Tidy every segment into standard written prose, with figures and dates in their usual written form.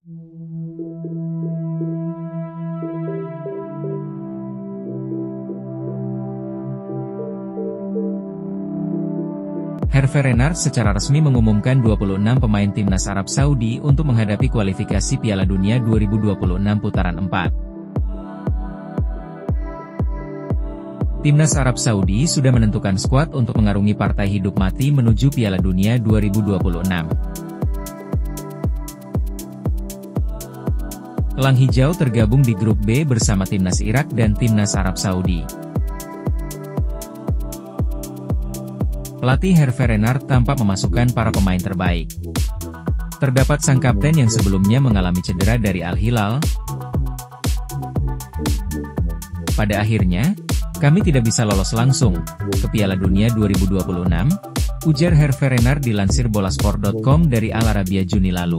Hervé Renard secara resmi mengumumkan 26 pemain timnas Arab Saudi untuk menghadapi kualifikasi Piala Dunia 2026 putaran 4. Timnas Arab Saudi sudah menentukan skuad untuk mengarungi partai hidup mati menuju Piala Dunia 2026. Elang Hijau tergabung di grup B bersama timnas Irak dan timnas Arab Saudi. Pelatih Hervé Renard tampak memasukkan para pemain terbaik. Terdapat sang kapten yang sebelumnya mengalami cedera dari Al Hilal. Pada akhirnya, kami tidak bisa lolos langsung ke Piala Dunia 2026, ujar Hervé Renard dilansir bolasport.com dari Al Arabiya Juni lalu.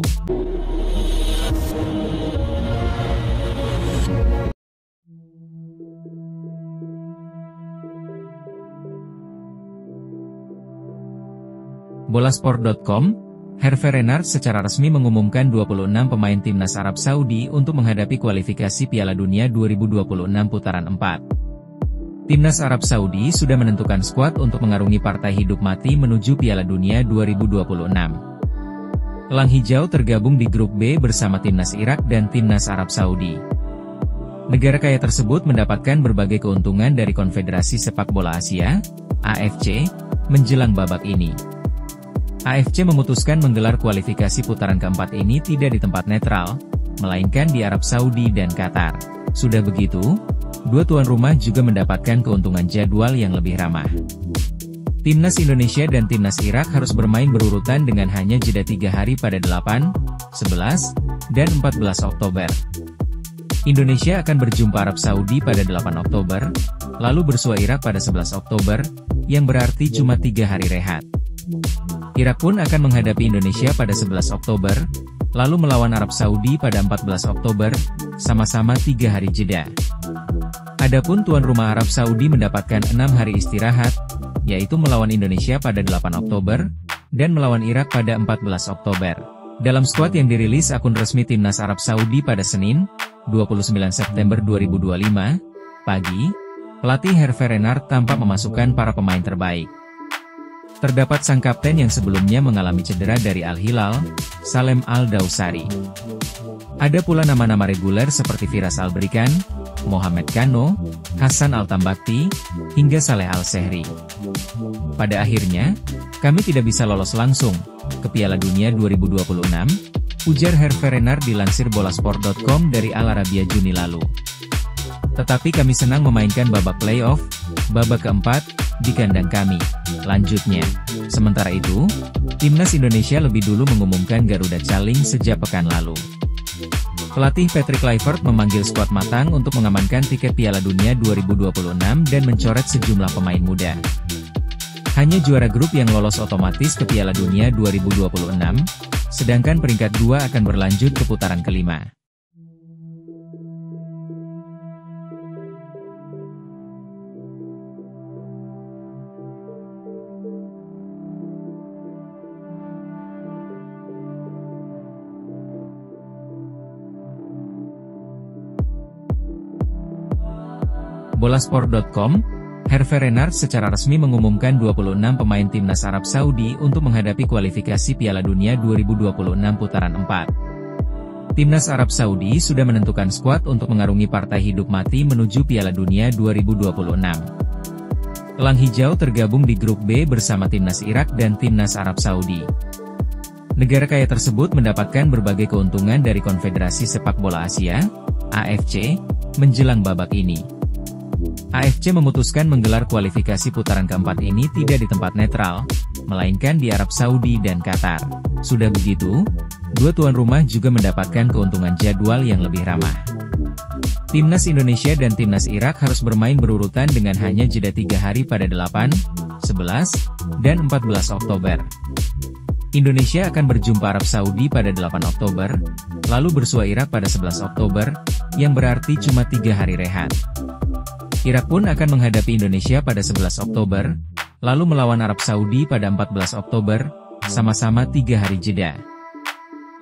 Bolasport.com, Hervé Renard secara resmi mengumumkan 26 pemain timnas Arab Saudi untuk menghadapi kualifikasi Piala Dunia 2026 putaran 4. Timnas Arab Saudi sudah menentukan skuad untuk mengarungi partai hidup mati menuju Piala Dunia 2026. Elang Hijau tergabung di grup B bersama timnas Irak dan timnas Arab Saudi. Negara kaya tersebut mendapatkan berbagai keuntungan dari Konfederasi Sepak Bola Asia, AFC, menjelang babak ini. AFC memutuskan menggelar kualifikasi putaran keempat ini tidak di tempat netral, melainkan di Arab Saudi dan Qatar. Sudah begitu, dua tuan rumah juga mendapatkan keuntungan jadwal yang lebih ramah. Timnas Indonesia dan timnas Irak harus bermain berurutan dengan hanya jeda 3 hari pada 8, 11, dan 14 Oktober. Indonesia akan berjumpa Arab Saudi pada 8 Oktober, lalu bersua Irak pada 11 Oktober, yang berarti cuma 3 hari rehat. Irak pun akan menghadapi Indonesia pada 11 Oktober, lalu melawan Arab Saudi pada 14 Oktober, sama-sama 3 hari jeda. Adapun tuan rumah Arab Saudi mendapatkan 6 hari istirahat, yaitu melawan Indonesia pada 8 Oktober, dan melawan Irak pada 14 Oktober. Dalam skuad yang dirilis akun resmi Timnas Arab Saudi pada Senin, 29 September 2025, pagi, pelatih Hervé Renard tampak memasukkan para pemain terbaik. Terdapat sang kapten yang sebelumnya mengalami cedera dari Al Hilal, Salem Al-Dawsari. Ada pula nama-nama reguler seperti Firas Al-Berikan, Mohamed Kano, Hasan Al-Tambakti, hingga Saleh Al-Sehri. Pada akhirnya, kami tidak bisa lolos langsung ke Piala Dunia 2026, ujar Hervé Renard dilansir bolasport.com dari Al Arabiya Juni lalu. Tetapi kami senang memainkan babak playoff, babak keempat, di kandang kami, lanjutnya. Sementara itu, Timnas Indonesia lebih dulu mengumumkan Garuda Caling sejak pekan lalu. Pelatih Patrick Kluivert memanggil skuad matang untuk mengamankan tiket Piala Dunia 2026 dan mencoret sejumlah pemain muda. Hanya juara grup yang lolos otomatis ke Piala Dunia 2026, sedangkan peringkat 2 akan berlanjut ke putaran kelima. Bolasport.com, Hervé Renard secara resmi mengumumkan 26 pemain timnas Arab Saudi untuk menghadapi kualifikasi Piala Dunia 2026 putaran 4. Timnas Arab Saudi sudah menentukan skuad untuk mengarungi partai hidup mati menuju Piala Dunia 2026. Elang Hijau tergabung di grup B bersama timnas Irak dan timnas Arab Saudi. Negara kaya tersebut mendapatkan berbagai keuntungan dari Konfederasi Sepak Bola Asia, AFC, menjelang babak ini. AFC memutuskan menggelar kualifikasi putaran keempat ini tidak di tempat netral, melainkan di Arab Saudi dan Qatar. Sudah begitu, dua tuan rumah juga mendapatkan keuntungan jadwal yang lebih ramah. Timnas Indonesia dan timnas Irak harus bermain berurutan dengan hanya jeda 3 hari pada 8, 11, dan 14 Oktober. Indonesia akan berjumpa Arab Saudi pada 8 Oktober, lalu bersua Irak pada 11 Oktober, yang berarti cuma 3 hari rehat. Irak pun akan menghadapi Indonesia pada 11 Oktober, lalu melawan Arab Saudi pada 14 Oktober, sama-sama 3 hari jeda.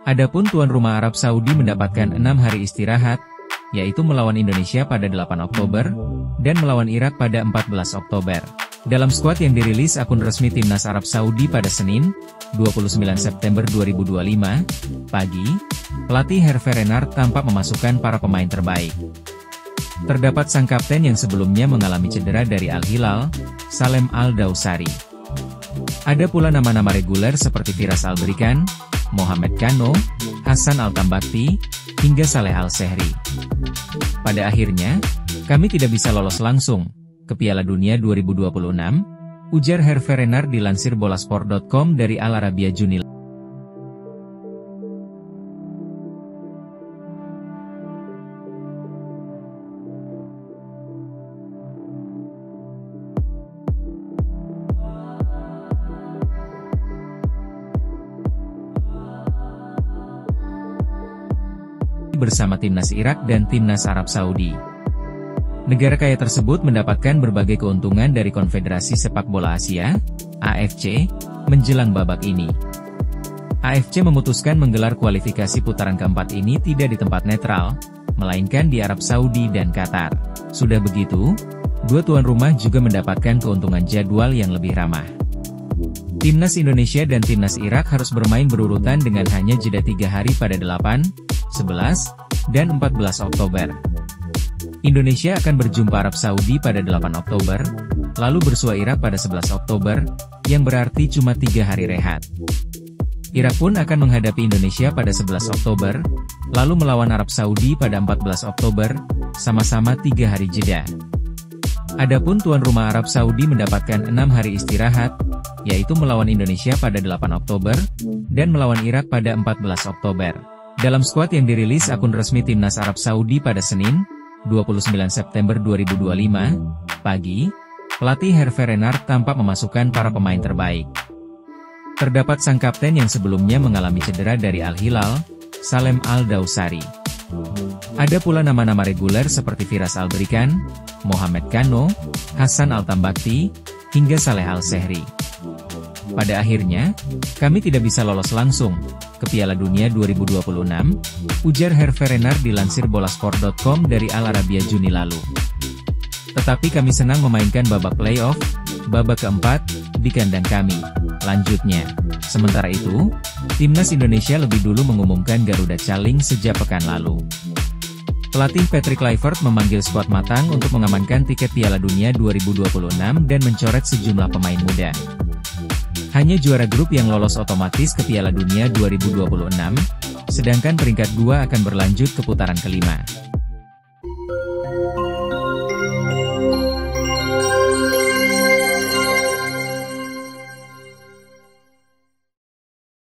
Adapun tuan rumah Arab Saudi mendapatkan 6 hari istirahat, yaitu melawan Indonesia pada 8 Oktober, dan melawan Irak pada 14 Oktober. Dalam skuad yang dirilis akun resmi Timnas Arab Saudi pada Senin, 29 September 2025, pagi, pelatih Hervé Renard tampak memasukkan para pemain terbaik. Terdapat sang kapten yang sebelumnya mengalami cedera dari Al Hilal, Salem Al-Dawsari. Ada pula nama-nama reguler seperti Firas Al-Berikan, Mohamed Kano, Hasan Al-Tambakti, hingga Saleh Al-Sehri. Pada akhirnya, kami tidak bisa lolos langsung ke Piala Dunia 2026, ujar Hervé Renard dilansir bolasport.com dari Al Arabiya Juni. Bersama Timnas Irak dan Timnas Arab Saudi. Negara kaya tersebut mendapatkan berbagai keuntungan dari Konfederasi Sepak Bola Asia, AFC, menjelang babak ini. AFC memutuskan menggelar kualifikasi putaran keempat ini tidak di tempat netral, melainkan di Arab Saudi dan Qatar. Sudah begitu, dua tuan rumah juga mendapatkan keuntungan jadwal yang lebih ramah. Timnas Indonesia dan Timnas Irak harus bermain berurutan dengan hanya jeda 3 hari pada 8, 11, dan 14 Oktober. Indonesia akan berjumpa Arab Saudi pada 8 Oktober, lalu bersua Irak pada 11 Oktober, yang berarti cuma 3 hari rehat. Irak pun akan menghadapi Indonesia pada 11 Oktober, lalu melawan Arab Saudi pada 14 Oktober, sama-sama 3 hari jeda. Adapun tuan rumah Arab Saudi mendapatkan 6 hari istirahat, yaitu melawan Indonesia pada 8 Oktober, dan melawan Irak pada 14 Oktober. Dalam skuad yang dirilis akun resmi Timnas Arab Saudi pada Senin, 29 September 2025, pagi, pelatih Hervé Renard tampak memasukkan para pemain terbaik. Terdapat sang kapten yang sebelumnya mengalami cedera dari Al Hilal, Salem Al-Dawsari. Ada pula nama-nama reguler seperti Firas Al-Berikan, Mohamed Kano, Hasan Al-Tambakti, hingga Saleh Al-Sehri. Pada akhirnya, kami tidak bisa lolos langsung ke Piala Dunia 2026, ujar Hervé Renard dilansir bolasport.com dari Al Arabiya Juni lalu. Tetapi kami senang memainkan babak playoff, babak keempat, di kandang kami, lanjutnya. Sementara itu, Timnas Indonesia lebih dulu mengumumkan Garuda Caling sejak pekan lalu. Pelatih Patrick Kluivert memanggil skuad matang untuk mengamankan tiket Piala Dunia 2026 dan mencoret sejumlah pemain muda. Hanya juara grup yang lolos otomatis ke Piala Dunia 2026, sedangkan peringkat 2 akan berlanjut ke putaran kelima.